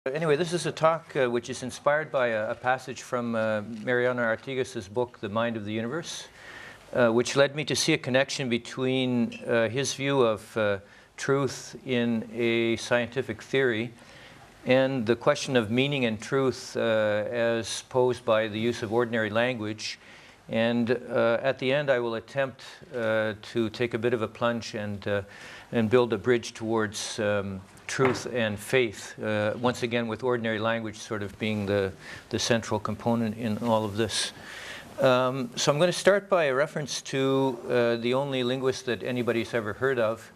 Anyway, this is a talk which is inspired by a passage from Mariano Artigas' book, The Mind of the Universe, which led me to see a connection between his view of truth in a scientific theory and the question of meaning and truth as posed by the use of ordinary language. And at the end, I will attempt to take a bit of a plunge and build a bridge towards truth and faith, once again with ordinary language sort of being the central component in all of this. So I'm going to start by a reference to the only linguist that anybody's ever heard of,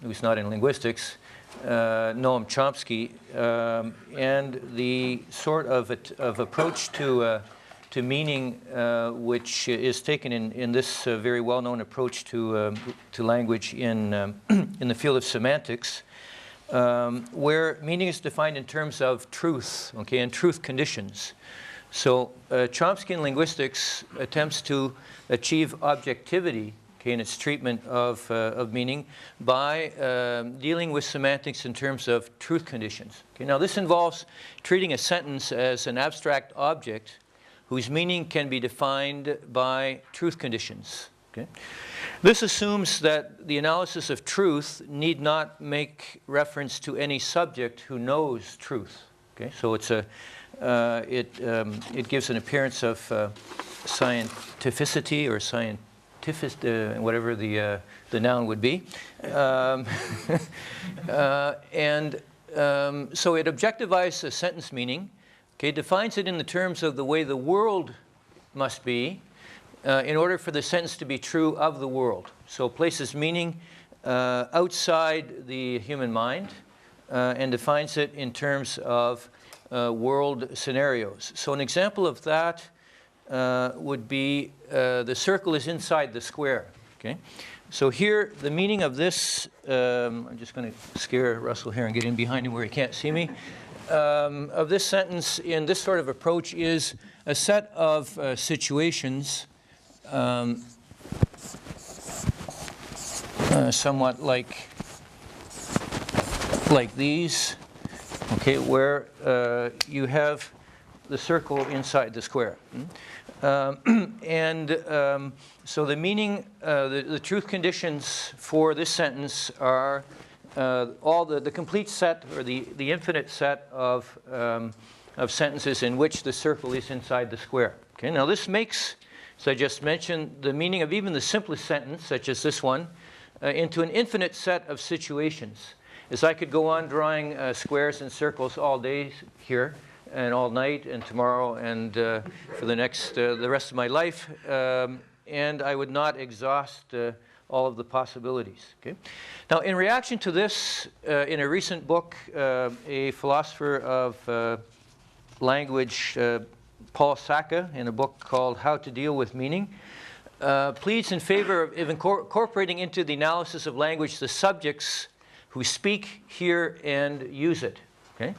who's not in linguistics, Noam Chomsky, and the sort of approach to meaning which is taken in this very well-known approach to language in the field of semantics, where meaning is defined in terms of truth, okay, and truth conditions. So Chomsky in linguistics attempts to achieve objectivity, okay, in its treatment of meaning by dealing with semantics in terms of truth conditions. Okay, now this involves treating a sentence as an abstract object whose meaning can be defined by truth conditions. Okay? This assumes that the analysis of truth need not make reference to any subject who knows truth. Okay? So it's it gives an appearance of scientificity or scientific, whatever the noun would be, so it objectivizes a sentence meaning. Okay, defines it in the terms of the way the world must be in order for the sentence to be true of the world. So places meaning outside the human mind and defines it in terms of world scenarios. So an example of that would be the circle is inside the square. Okay, so here the meaning of this, I'm just going to scare Russell here and get in behind him where he can't see me. Of this sentence in this sort of approach is a set of situations somewhat like these, okay, where you have the circle inside the square. So the meaning, the truth conditions for this sentence are all the complete set or the infinite set of sentences in which the circle is inside the square. Okay, now this makes, as I just mentioned, the meaning of even the simplest sentence, such as this one, into an infinite set of situations. As I could go on drawing squares and circles all day here, and all night, and tomorrow, and for the rest of my life, and I would not exhaust all of the possibilities. Okay? Now, in reaction to this, in a recent book, a philosopher of language, Paul Saka, in a book called How to Deal with Meaning, pleads in favor of incorporating into the analysis of language the subjects who speak, hear, and use it. Okay?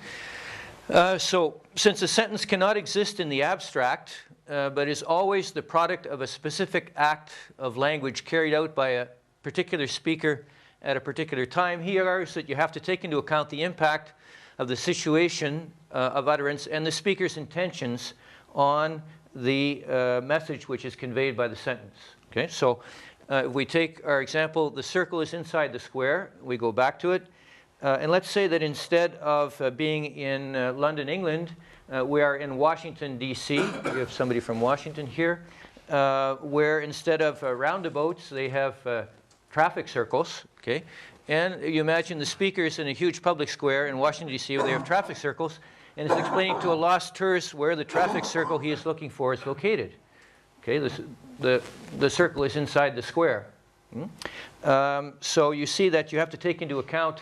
So, since a sentence cannot exist in the abstract, but is always the product of a specific act of language carried out by a particular speaker at a particular time, he argues that you have to take into account the impact of the situation of utterance and the speaker's intentions on the message which is conveyed by the sentence. Okay, so if we take our example, the circle is inside the square, we go back to it, and let's say that instead of being in London, England, we are in Washington, D.C. We have somebody from Washington here, where instead of roundabouts, they have traffic circles. Okay? And you imagine the speakers in a huge public square in Washington, D.C., where they have traffic circles, and it's explaining to a lost tourist where the traffic circle he is looking for is located. Okay? The circle is inside the square. So you see that you have to take into account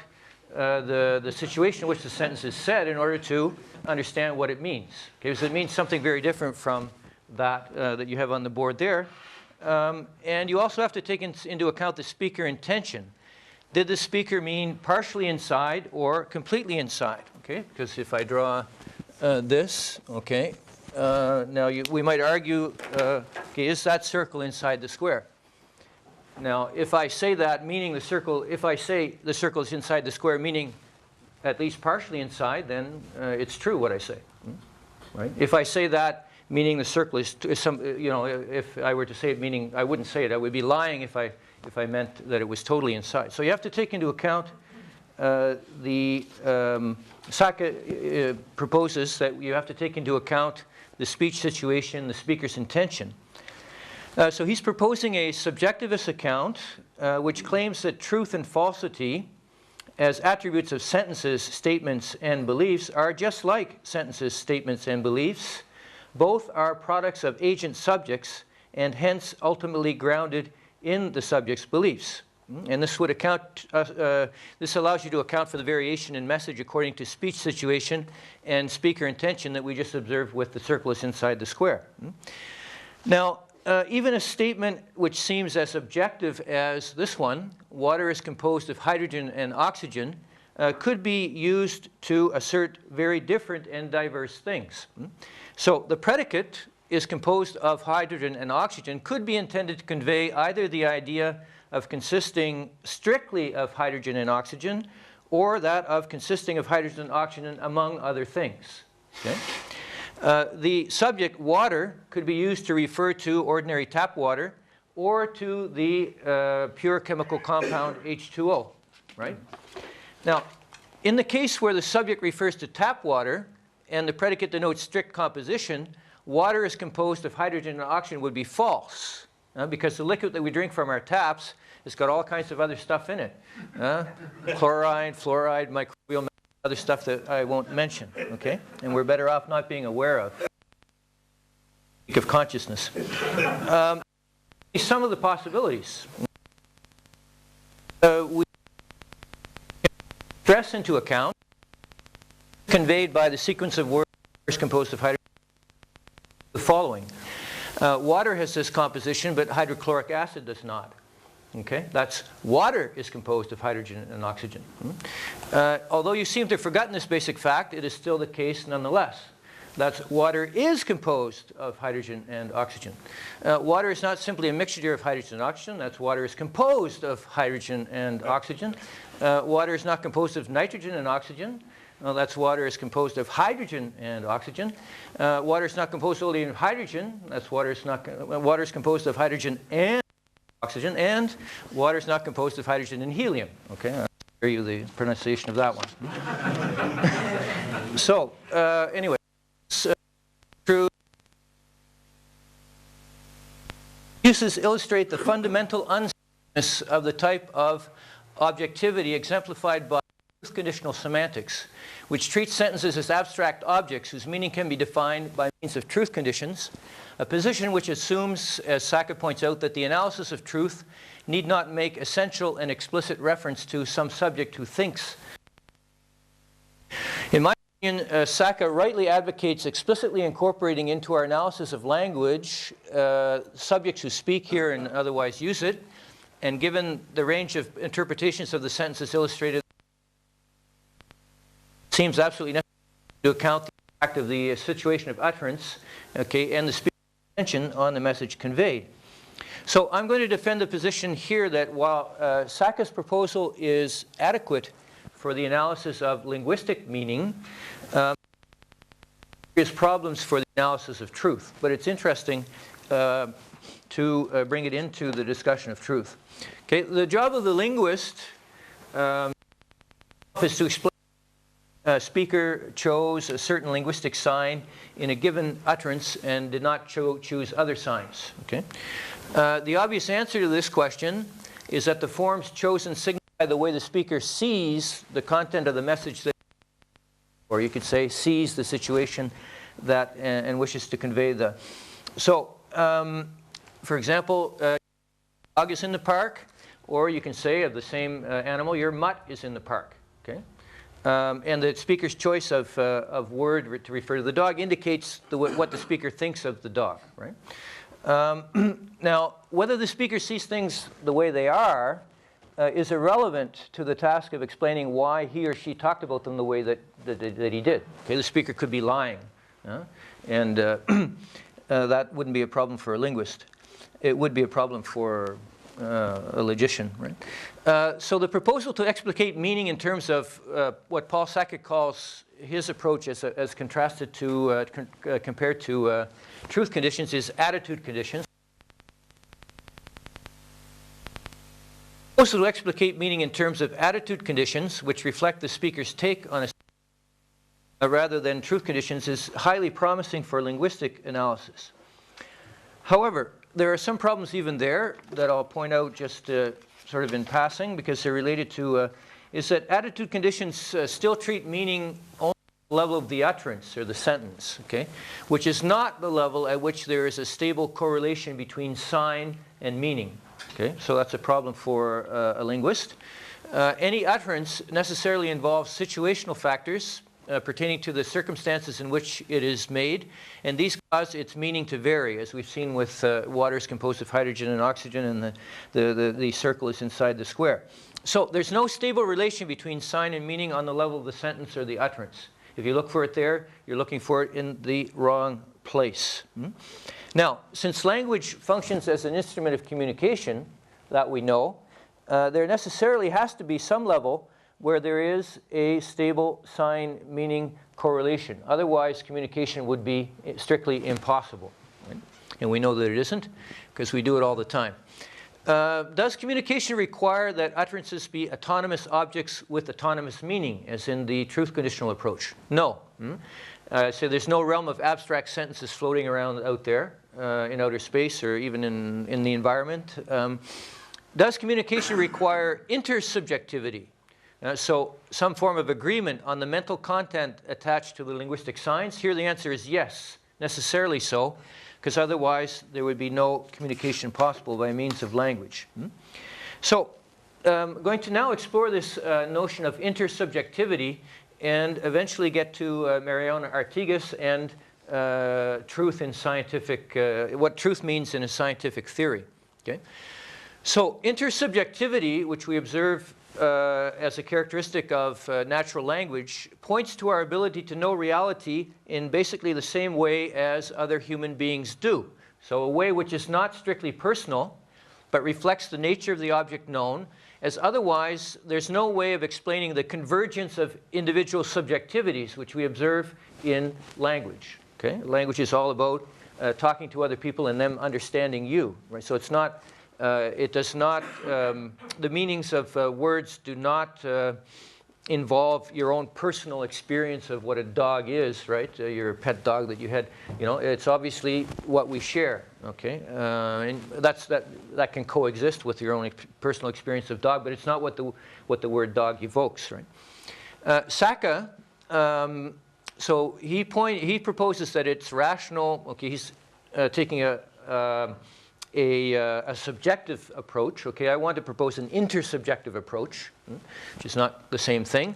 the situation in which the sentence is said in order to understand what it means. Okay, because it means something very different from that that you have on the board there. And you also have to take into account the speaker intention. Did the speaker mean partially inside or completely inside? Okay, because if I draw this, okay, now we might argue, okay, is that circle inside the square? Now, if I say that, meaning the circle, if I say the circle is inside the square, meaning at least partially inside, then it's true what I say. Right? If I say that, meaning the circle is some, if I were to say it, meaning I wouldn't say it. I would be lying if I meant that it was totally inside. So you have to take into account Saka proposes that you have to take into account the speech situation, the speaker's intention. So he's proposing a subjectivist account which claims that truth and falsity as attributes of sentences, statements, and beliefs are just like sentences, statements, and beliefs. Both are products of agent subjects and hence ultimately grounded in the subject's beliefs. And this would account, this allows you to account for the variation in message according to speech situation and speaker intention that we just observed with the circle is inside the square. Now, even a statement which seems as objective as this one, water is composed of hydrogen and oxygen, could be used to assert very different and diverse things. So the predicate is composed of hydrogen and oxygen could be intended to convey either the idea of consisting strictly of hydrogen and oxygen or that of consisting of hydrogen and oxygen among other things. Okay? The subject, water, could be used to refer to ordinary tap water or to the pure chemical compound H2O, right? Now, in the case where the subject refers to tap water and the predicate denotes strict composition, water is composed of hydrogen and oxygen would be false because the liquid that we drink from our taps has got all kinds of other stuff in it. Chloride, fluoride, microbial, other stuff that I won't mention, okay? And we're better off not being aware of consciousness. Some of the possibilities. We stress into account conveyed by the sequence of words composed of hydrogen. The following. Water has this composition, but hydrochloric acid does not. Okay? That's water is composed of hydrogen and oxygen. Although you seem to have forgotten this basic fact, it is still the case nonetheless. That's water is composed of hydrogen and oxygen. Water is not simply a mixture of hydrogen and oxygen. That's water is composed of hydrogen and oxygen. Water is not composed of nitrogen and oxygen. That's water is composed of hydrogen and oxygen. Water is not composed only of hydrogen. That's water is composed of hydrogen and oxygen, and water is not composed of hydrogen and helium. Okay, I'll share you the pronunciation of that one. So, anyway, true. Uses illustrate the fundamental unsoundness of the type of objectivity exemplified by conditional semantics, which treats sentences as abstract objects whose meaning can be defined by means of truth conditions, a position which assumes, as Saka points out, that the analysis of truth need not make essential and explicit reference to some subject who thinks. In my opinion, Saka rightly advocates explicitly incorporating into our analysis of language subjects who speak here and otherwise use it, and given the range of interpretations of the sentences illustrated, it seems absolutely necessary to account the fact of the situation of utterance, okay, and the speaker's attention on the message conveyed. So I'm going to defend the position here that while Saka's proposal is adequate for the analysis of linguistic meaning, there's problems for the analysis of truth. But it's interesting to bring it into the discussion of truth. Okay, the job of the linguist is to explain speaker chose a certain linguistic sign in a given utterance and did not choose other signs. Okay? The obvious answer to this question is that the forms chosen signify the way the speaker sees the content of the message, that, or you could say sees the situation that and wishes to convey the. So, for example, dog is in the park, or you can say of the same animal, your mutt is in the park. Okay? And the speaker's choice of word to refer to the dog indicates what the speaker thinks of the dog, right? Now, whether the speaker sees things the way they are is irrelevant to the task of explaining why he or she talked about them the way that he did. Okay, the speaker could be lying, and that wouldn't be a problem for a linguist. It would be a problem for a logician, right? So the proposal to explicate meaning in terms of what Paul Sackett calls his approach as contrasted to, compared to truth conditions is attitude conditions. The proposal to explicate meaning in terms of attitude conditions, which reflect the speaker's take on a rather than truth conditions, is highly promising for linguistic analysis. However, there are some problems even there that I'll point out just sort of in passing, because they're related to, is that attitude conditions still treat meaning only at the level of the utterance or the sentence, okay? Which is not the level at which there is a stable correlation between sign and meaning, okay? So that's a problem for a linguist. Any utterance necessarily involves situational factors pertaining to the circumstances in which it is made, and these cause its meaning to vary, as we've seen with water is composed of hydrogen and oxygen, and the circle is inside the square. So there's no stable relation between sign and meaning on the level of the sentence or the utterance. If you look for it there, you're looking for it in the wrong place. Now, since language functions as an instrument of communication, that we know, there necessarily has to be some level where there is a stable sign-meaning correlation. Otherwise, communication would be strictly impossible. Right? And we know that it isn't, because we do it all the time. Does communication require that utterances be autonomous objects with autonomous meaning, as in the truth conditional approach? No. So there's no realm of abstract sentences floating around out there in outer space or even in the environment. Does communication require intersubjectivity? So some form of agreement on the mental content attached to the linguistic signs? Here the answer is yes, necessarily so, because otherwise there would be no communication possible by means of language. So I'm going to now explore this notion of intersubjectivity and eventually get to Mariano Artigas and truth in scientific, what truth means in a scientific theory. Okay? So intersubjectivity, which we observe as a characteristic of natural language, points to our ability to know reality in basically the same way as other human beings do. So a way which is not strictly personal, but reflects the nature of the object known, as otherwise there's no way of explaining the convergence of individual subjectivities which we observe in language. Okay? Language is all about talking to other people and them understanding you. Right? So it's not it does not, the meanings of words do not involve your own personal experience of what a dog is, right? Your pet dog that you had, you know, it's obviously what we share, okay? And that can coexist with your own personal experience of dog, but it's not what the word dog evokes, right? Sacca, so he proposes that it's rational, okay, he's taking a subjective approach. Okay, I want to propose an intersubjective approach, which is not the same thing.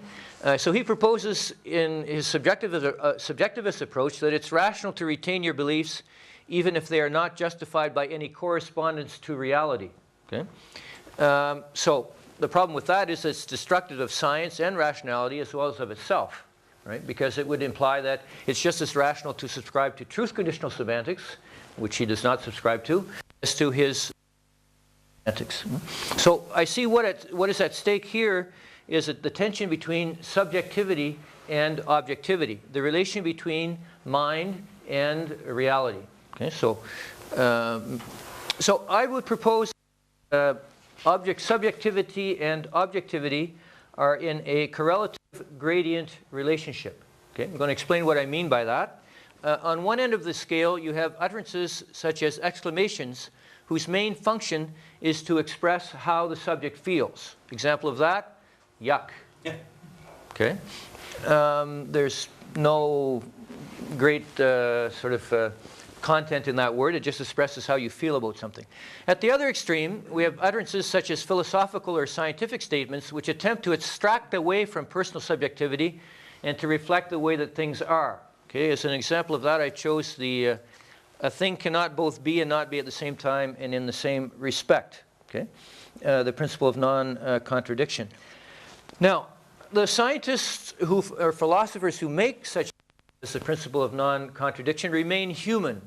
So he proposes in his subjectivist approach that it's rational to retain your beliefs even if they are not justified by any correspondence to reality. Okay? So the problem with that is it's destructive of science and rationality as well as of itself, right? Because it would imply that it's just as rational to subscribe to truth conditional semantics, which he does not subscribe to, as to his semantics. So I see what is at stake here is that the tension between subjectivity and objectivity, the relation between mind and reality. Okay, so I would propose object subjectivity and objectivity are in a correlative gradient relationship. Okay, I'm going to explain what I mean by that. On one end of the scale, you have utterances such as exclamations whose main function is to express how the subject feels. Example of that, yuck. Yeah. Okay. There's no great content in that word. It just expresses how you feel about something. At the other extreme, we have utterances such as philosophical or scientific statements which attempt to abstract away from personal subjectivity and to reflect the way that things are. Okay, as an example of that, I chose the a thing cannot both be and not be at the same time and in the same respect. Okay, the principle of non-contradiction. Now, the scientists or philosophers who make such as the principle of non-contradiction remain human,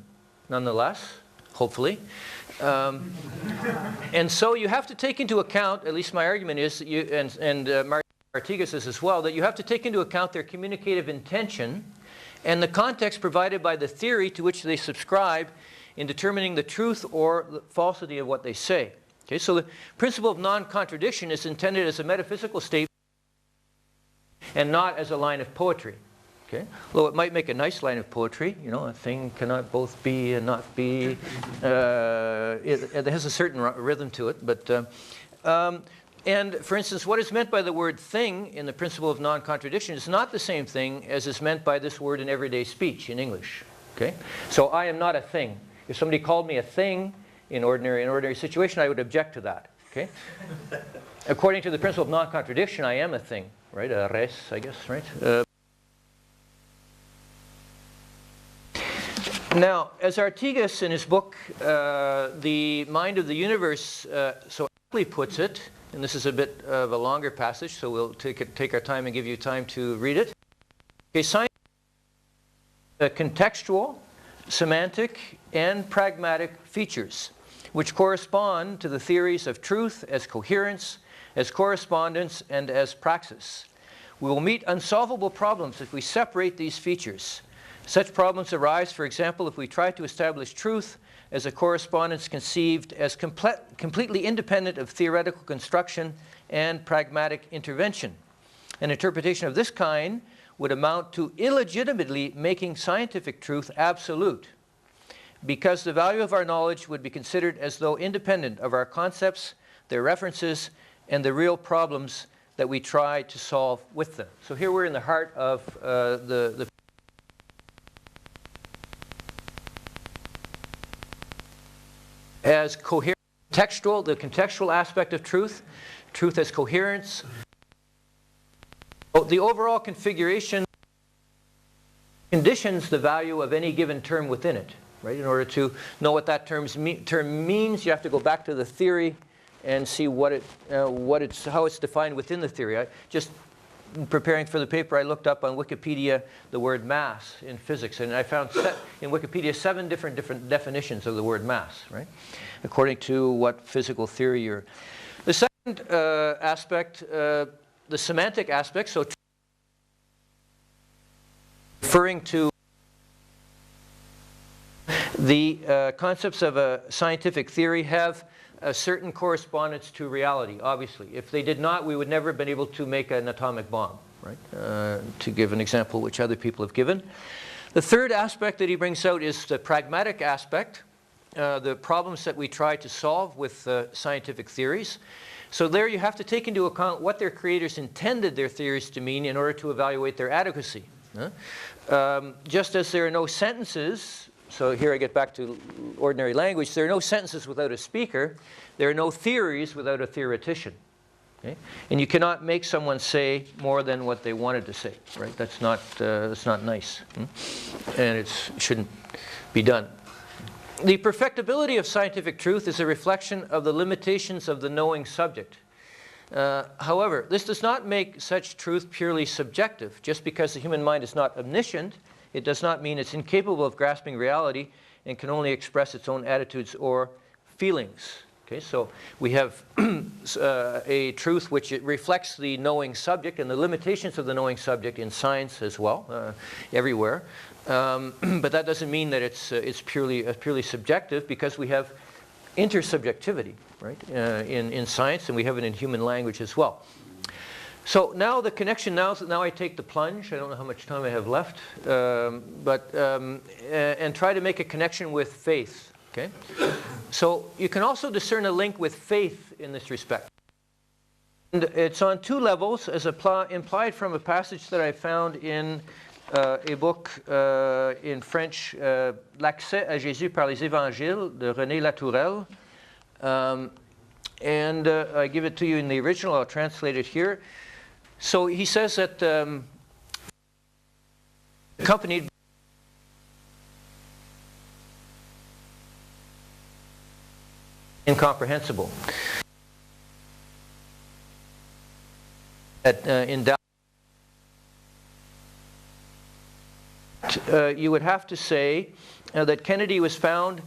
nonetheless, hopefully. And so you have to take into account, at least my argument is, Mariano Artigas is as well, that you have to take into account their communicative intention and the context provided by the theory to which they subscribe in determining the truth or the falsity of what they say. Okay, so the principle of non-contradiction is intended as a metaphysical statement and not as a line of poetry. Okay? Although it might make a nice line of poetry, you know, a thing cannot both be and not be. It has a certain rhythm to it. But, and for instance, what is meant by the word thing in the principle of non-contradiction is not the same thing as is meant by this word in everyday speech in English. Okay? So I am not a thing. If somebody called me a thing in an ordinary situation, I would object to that. Okay? According to the principle of non-contradiction, I am a thing. Right? A res, I guess, right? Now, as Artigas in his book, The Mind of the Universe, so aptly puts it, and this is a bit of a longer passage, so we'll take our time and give you time to read it. Okay, science contextual, semantic, and pragmatic features, which correspond to the theories of truth as coherence, as correspondence, and as praxis. We will meet unsolvable problems if we separate these features. Such problems arise, for example, if we try to establish truth as a correspondence conceived as completely independent of theoretical construction and pragmatic intervention. An interpretation of this kind would amount to illegitimately making scientific truth absolute, because the value of our knowledge would be considered as though independent of our concepts, their references, and the real problems that we try to solve with them. So here we're in the heart of the as coherent, textual, the contextual aspect of truth, truth as coherence. The overall configuration conditions the value of any given term within it. Right? In order to know what that term means, you have to go back to the theory and see how it's defined within the theory. Just preparing for the paper, I looked up on Wikipedia the word mass in physics, and I found in Wikipedia 7 different definitions of the word mass, right? According to what physical theory you're. The second aspect, the semantic aspect, so referring to the concepts of a scientific theory have a certain correspondence to reality, obviously. If they did not, we would never have been able to make an atomic bomb, right? To give an example which other people have given. The third aspect that he brings out is the pragmatic aspect, the problems that we try to solve with scientific theories. So there you have to take into account what their creators intended their theories to mean in order to evaluate their adequacy. Just as there are no sentences, so here I get back to ordinary language, there are no sentences without a speaker, there are no theories without a theoretician. Okay? And you cannot make someone say more than what they wanted to say, right? That's not nice. And it shouldn't be done. The perfectibility of scientific truth is a reflection of the limitations of the knowing subject. However, this does not make such truth purely subjective. Just because the human mind is not omniscient, it does not mean it's incapable of grasping reality and can only express its own attitudes or feelings. Okay, so we have a truth which it reflects the knowing subject and the limitations of the knowing subject in science as well, everywhere. But that doesn't mean that it's purely subjective, because we have intersubjectivity, right, in science, and we have it in human language as well. So now the connection, now I take the plunge. I don't know how much time I have left, and try to make a connection with faith. Okay? So you can also discern a link with faith in this respect. And it's on 2 levels, as implied from a passage that I found in a book in French, L'accès à Jésus par les évangiles de René Latourelle. And I give it to you in the original. I'll translate it here. So he says that accompanied incomprehensible. In doubt, you would have to say that Kennedy was found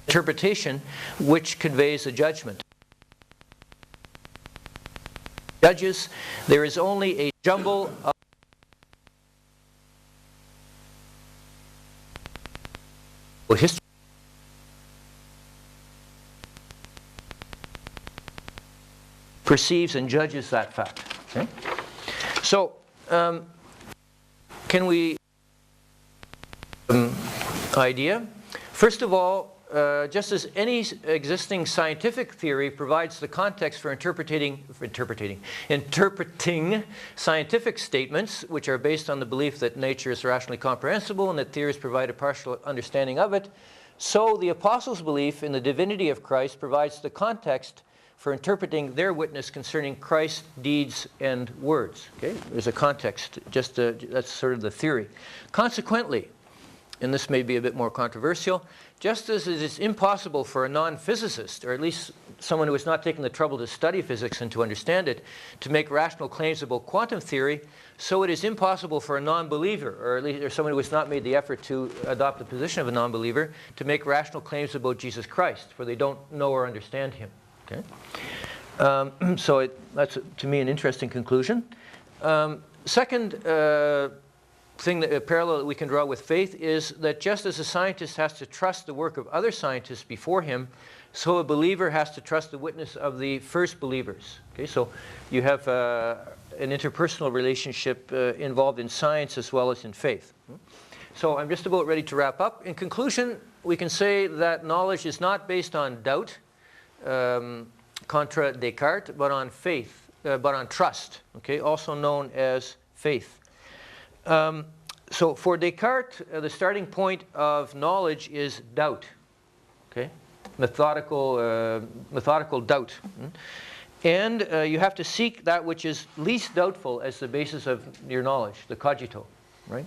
interpretation which conveys a judgment. Judges, there is only a jumble of history. Perceives and judges that fact. Okay? So, can we idea? First of all, just as any existing scientific theory provides the context for interpreting scientific statements, which are based on the belief that nature is rationally comprehensible and that theories provide a partial understanding of it, so the apostles' belief in the divinity of Christ provides the context for interpreting their witness concerning Christ's deeds and words. Okay? There's a context, that's sort of the theory. Consequently, and this may be a bit more controversial, just as it is impossible for a non-physicist, or at least someone who has not taken the trouble to study physics and to understand it, to make rational claims about quantum theory, so it is impossible for a non-believer, or at least someone who has not made the effort to adopt the position of a non-believer, to make rational claims about Jesus Christ, for they don't know or understand him. Okay? So that's, to me, an interesting conclusion. Second thing, a parallel that we can draw with faith is that just as a scientist has to trust the work of other scientists before him, so a believer has to trust the witness of the first believers. Okay, so you have an interpersonal relationship involved in science as well as in faith. So I'm just about ready to wrap up. In conclusion, we can say that knowledge is not based on doubt, contra Descartes, but on faith, but on trust, okay, also known as faith. So for Descartes, the starting point of knowledge is doubt, okay, methodical doubt. And you have to seek that which is least doubtful as the basis of your knowledge, the cogito, right?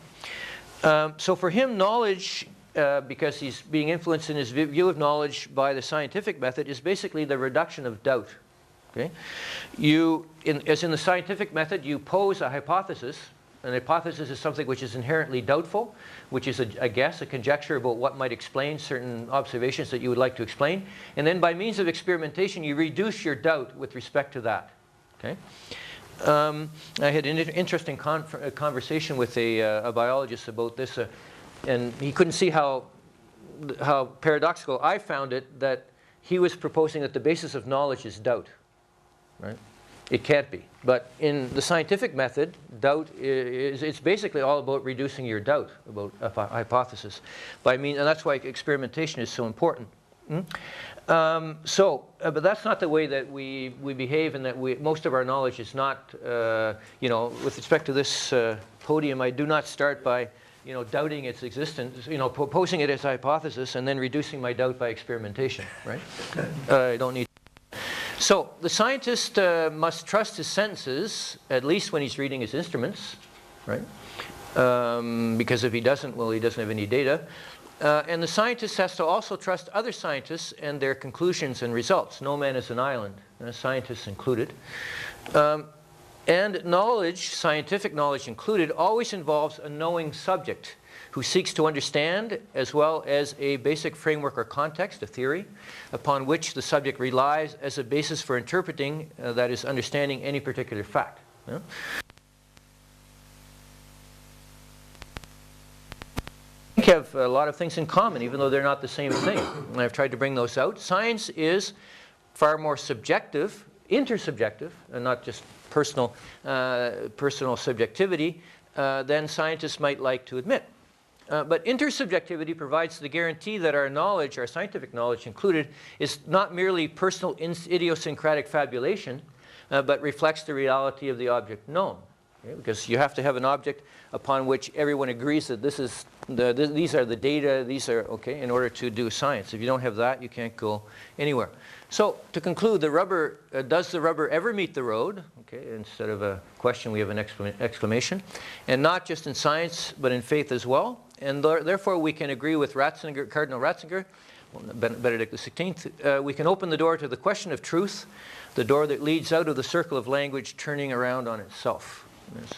So for him, knowledge, because he's being influenced in his view of knowledge by the scientific method, is basically the reduction of doubt. Okay? As in the scientific method, you pose a hypothesis. An hypothesis is something which is inherently doubtful, which is a guess, a conjecture about what might explain certain observations that you would like to explain. And then by means of experimentation, you reduce your doubt with respect to that. Okay? I had an interesting conversation with a biologist about this, and he couldn't see how paradoxical I found it that he was proposing that the basis of knowledge is doubt. Right? It can't be. But in the scientific method, doubt it's basically all about reducing your doubt about a hypothesis. And that's why experimentation is so important. But that's not the way that we behave, and that most of our knowledge is not, with respect to this podium, I do not start by, doubting its existence, proposing it as a hypothesis and then reducing my doubt by experimentation, right? I don't need. So the scientist must trust his senses, at least when he's reading his instruments, right? Because if he doesn't, well, he doesn't have any data. And the scientist has to also trust other scientists and their conclusions and results. No man is an island, scientists included. And knowledge, scientific knowledge included, always involves a knowing subject who seeks to understand, as well as a basic framework or context, a theory, upon which the subject relies as a basis for interpreting, that is, understanding any particular fact. Yeah? I think have a lot of things in common, even though they're not the same thing. And I've tried to bring those out. Science is far more subjective, intersubjective, and not just personal subjectivity, than scientists might like to admit. But intersubjectivity provides the guarantee that our knowledge, our scientific knowledge included, is not merely personal idiosyncratic fabulation, but reflects the reality of the object known. Okay? Because you have to have an object upon which everyone agrees that these are the data, these are, okay, in order to do science. If you don't have that, you can't go anywhere. So to conclude, does the rubber ever meet the road? Okay, instead of a question, we have an exclamation. And not just in science, but in faith as well. And therefore, we can agree with Cardinal Ratzinger, Benedict XVI, we can open the door to the question of truth, the door that leads out of the circle of language turning around on itself. Yes.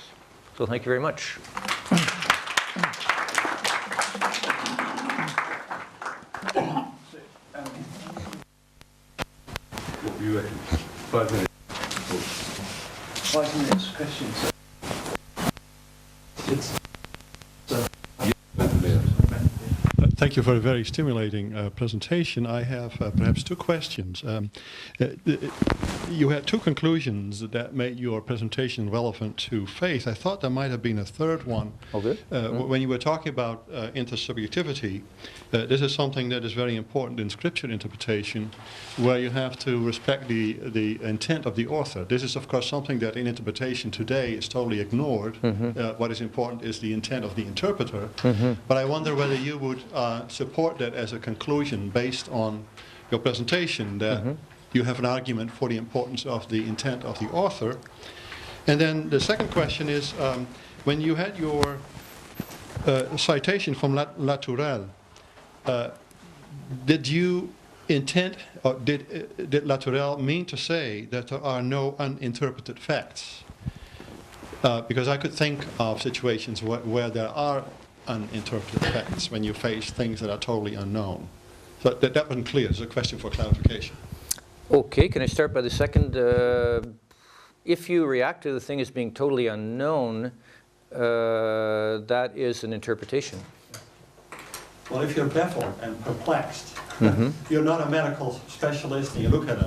So thank you very much. 5 minutes. 5 minutes, questions. Thank you for a very stimulating presentation. I have perhaps two questions. You had two conclusions that made your presentation relevant to faith. I thought there might have been a third one. Okay. When you were talking about intersubjectivity, this is something that is very important in scripture interpretation, where you have to respect the intent of the author. This is, of course, something that in interpretation today is totally ignored. What is important is the intent of the interpreter. But I wonder whether you would support that as a conclusion based on your presentation, that you have an argument for the importance of the intent of the author. And then the second question is, when you had your citation from Latourelle, did you intend, or did Latourelle mean to say that there are no uninterpreted facts? Because I could think of situations where there are uninterpreted facts when you face things that are totally unknown. So that wasn't clear. It's a question for clarification. Okay, can I start by the second? If you react to the thing as being totally unknown, that is an interpretation. Well, if you're baffled and perplexed, you're not a medical specialist, and you look at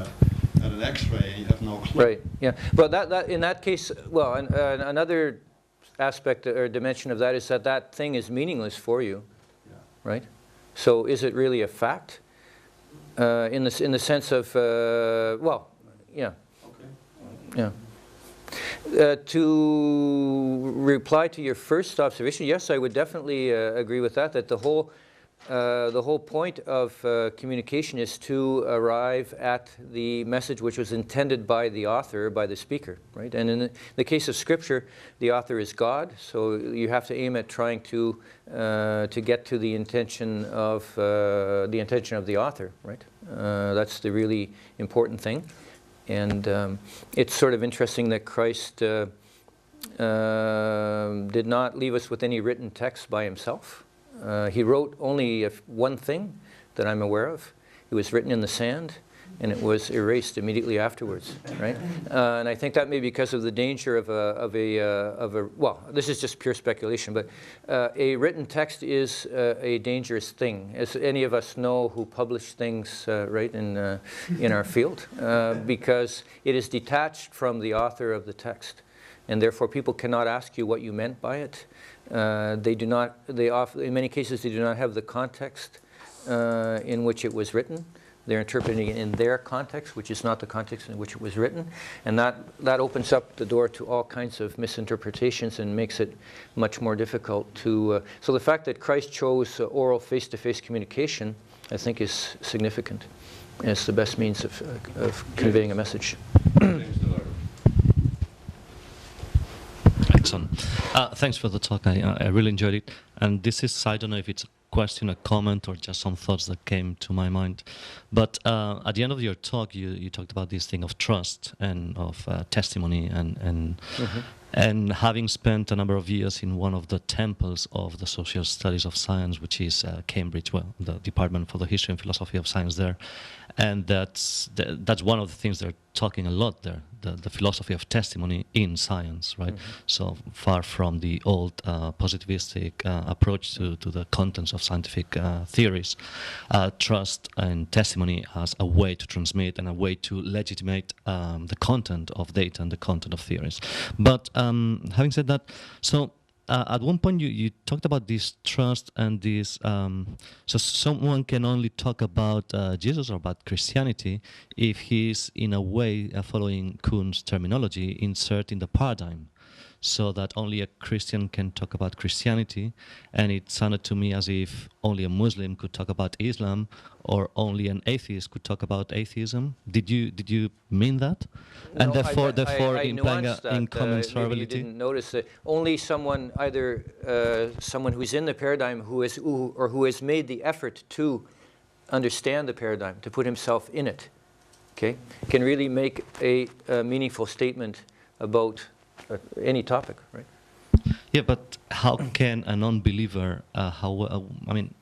an X-ray and you have no clue. Right. Yeah. Well, that in that case, well, another aspect or dimension of that is that thing is meaningless for you, right? So, is it really a fact? In the sense of well, yeah. Okay. Yeah. To reply to your first observation, yes, I would definitely agree with that. That the whole point of communication is to arrive at the message which was intended by the author, by the speaker, right? And in the case of Scripture, the author is God, so you have to aim at trying to get to the intention of the author, right? That's the really important thing. And it's sort of interesting that Christ did not leave us with any written text by himself. He wrote only one thing that I'm aware of. It was written in the sand, and it was erased immediately afterwards, right? And I think that may be because of the danger of a well, this is just pure speculation, but a written text is a dangerous thing, as any of us know who publish things, right, in our field, because it is detached from the author of the text, and therefore people cannot ask you what you meant by it. They do not. In many cases, they do not have the context in which it was written. They're interpreting it in their context, which is not the context in which it was written, and that opens up the door to all kinds of misinterpretations and makes it much more difficult to. So the fact that Christ chose oral, face-to-face communication, I think, is significant. And it's the best means of conveying a message. Excellent. Thanks for the talk. I really enjoyed it. And this is, I don't know if it's a question, a comment, or just some thoughts that came to my mind. But at the end of your talk, you talked about this thing of trust and of testimony and having spent a number of years in one of the temples of the social studies of science, which is Cambridge, well, the Department for the History and Philosophy of Science there. And that's one of the things they're talking a lot there, the philosophy of testimony in science, right? So far from the old positivistic approach to the contents of scientific theories, trust and testimony as a way to transmit and a way to legitimate the content of data and the content of theories. But having said that, so at one point you talked about this trust and this, so someone can only talk about Jesus or about Christianity if he's in a way, following Kuhn's terminology, inserting the paradigm, so that only a Christian can talk about Christianity. And it sounded to me as if only a Muslim could talk about Islam, or only an atheist could talk about atheism. Did you mean that? No, and therefore nuanced implying an that, incommensurability? maybe you didn't notice that only someone, either someone who's in the paradigm who has made the effort to understand the paradigm, to put himself in it, okay, can really make a meaningful statement about any topic, right? Yeah, but how can a non-believer? I mean,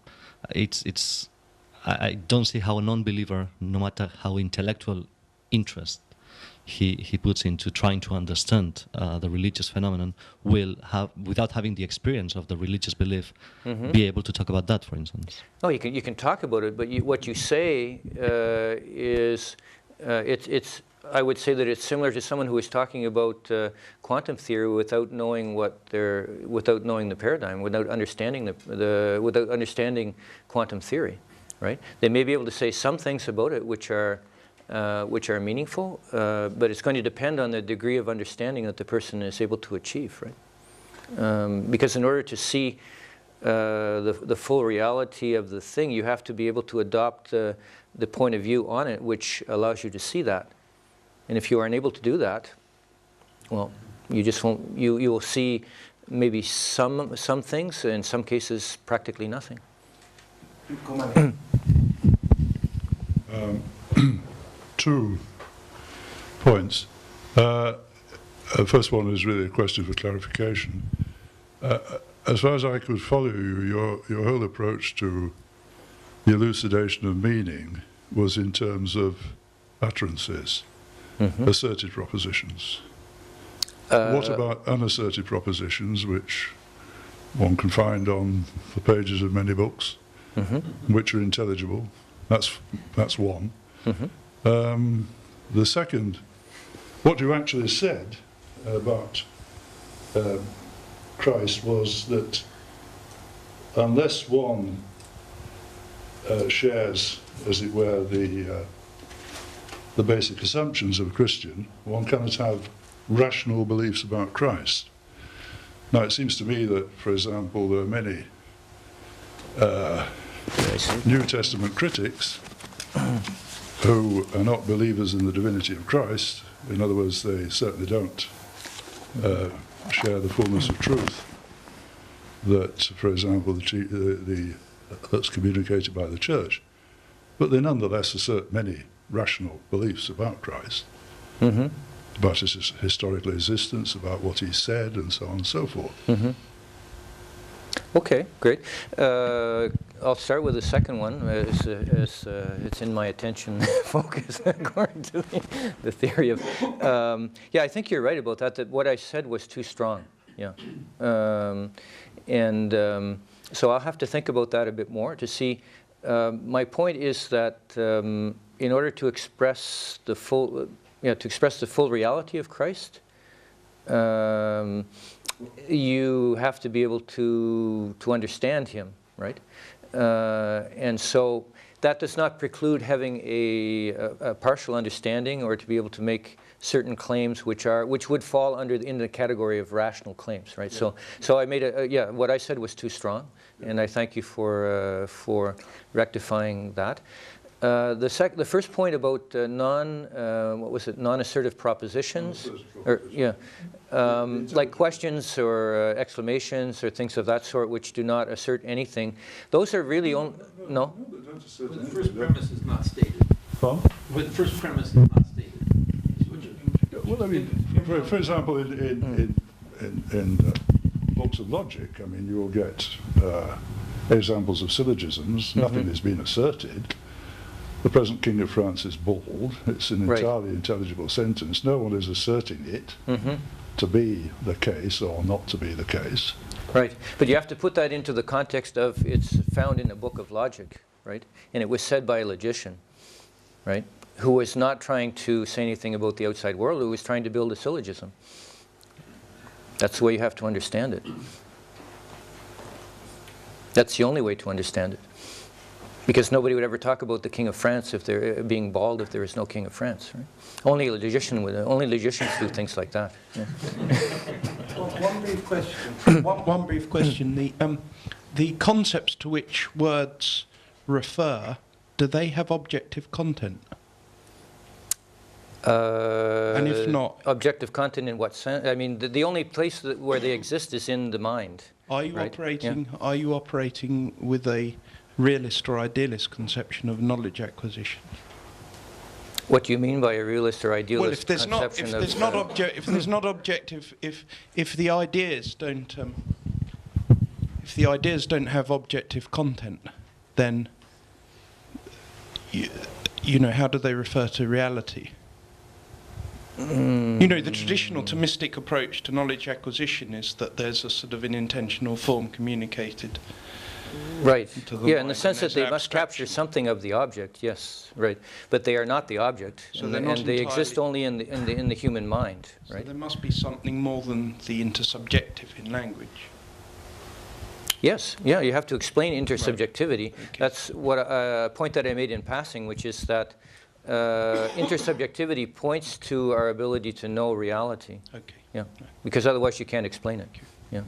I don't see how a non-believer, no matter how intellectual interest he puts into trying to understand the religious phenomenon will have, without having the experience of the religious belief, be able to talk about that, for instance? No, you can talk about it, but what you say is it's. I would say that it's similar to someone who is talking about quantum theory without knowing without knowing the paradigm, without understanding without understanding quantum theory, right? They may be able to say some things about it which are meaningful, but it's going to depend on the degree of understanding that the person is able to achieve, right? Because in order to see the full reality of the thing, you have to be able to adopt the point of view on it, which allows you to see that. And if you are unable to do that, well, you just won't. You will see maybe some things, in some cases, practically nothing. Two points. First one is really a question for clarification. As far as I could follow you, your whole approach to the elucidation of meaning was in terms of utterances, asserted propositions. What about unasserted propositions, which one can find on the pages of many books, which are intelligible? That's one. The second, what you actually said about Christ was that unless one shares, as it were, the basic assumptions of a Christian, one cannot have rational beliefs about Christ. Now, it seems to me that, for example, there are many New Testament critics who are not believers in the divinity of Christ. In other words, they certainly don't share the fullness of truth that, for example, that's communicated by the Church. But they nonetheless assert many rational beliefs about Christ, about his historical existence, about what he said, and so on and so forth. Okay, great. I'll start with the second one. It's in my attention focus, according to the theory of. Yeah, I think you're right about that. That what I said was too strong. Yeah, so I'll have to think about that a bit more to see. My point is that in order to express the full, reality of Christ, you have to be able to understand him, right? And so that does not preclude having a partial understanding or to be able to make certain claims which would fall in the category of rational claims, right? Yeah. So I made what I said was too strong, and I thank you for rectifying that. The first point about non-assertive propositions, like questions or exclamations or things of that sort which do not assert anything. Those are really only no. Well, the first premise is not stated. Huh? Well, the first premise is not stated. Well, I mean, for example, in books of logic, I mean, you'll get examples of syllogisms. Nothing has been asserted. The present King of France is bald. It's an entirely intelligible sentence. No one is asserting it to be the case or not to be the case. Right, but you have to put that into the context of it's found in a book of logic, right? And it was said by a logician, right? Who was not trying to say anything about the outside world, who was trying to build a syllogism. That's the way you have to understand it. That's the only way to understand it. Because nobody would ever talk about the King of France if they're being bald if there is no King of France, right? Only logicians do things like that. Yeah. One brief question. One brief question. The concepts to which words refer, do they have objective content? And if not, objective content in what sense? I mean, the only place where they exist is in the mind. Are you operating with a realist or idealist conception of knowledge acquisition? What do you mean by a realist or idealist conception? If the ideas don't have objective content, then you know, how do they refer to reality? You know, the traditional Thomistic approach to knowledge acquisition is that there's a sort of an intentional form communicated. Right. To the Yeah, in the mind, sense and that they there's must capture abstraction. something of the object. Yes, right. But they are not the object, So and, they're not and they exist entirely- only in the human mind. So Right. there must be something more than the intersubjective in language. Yes, yeah, you have to explain intersubjectivity. Okay. That's what a point that I made in passing, which is that intersubjectivity points to our ability to know reality. Okay. Yeah, because otherwise you can't explain it. Yeah.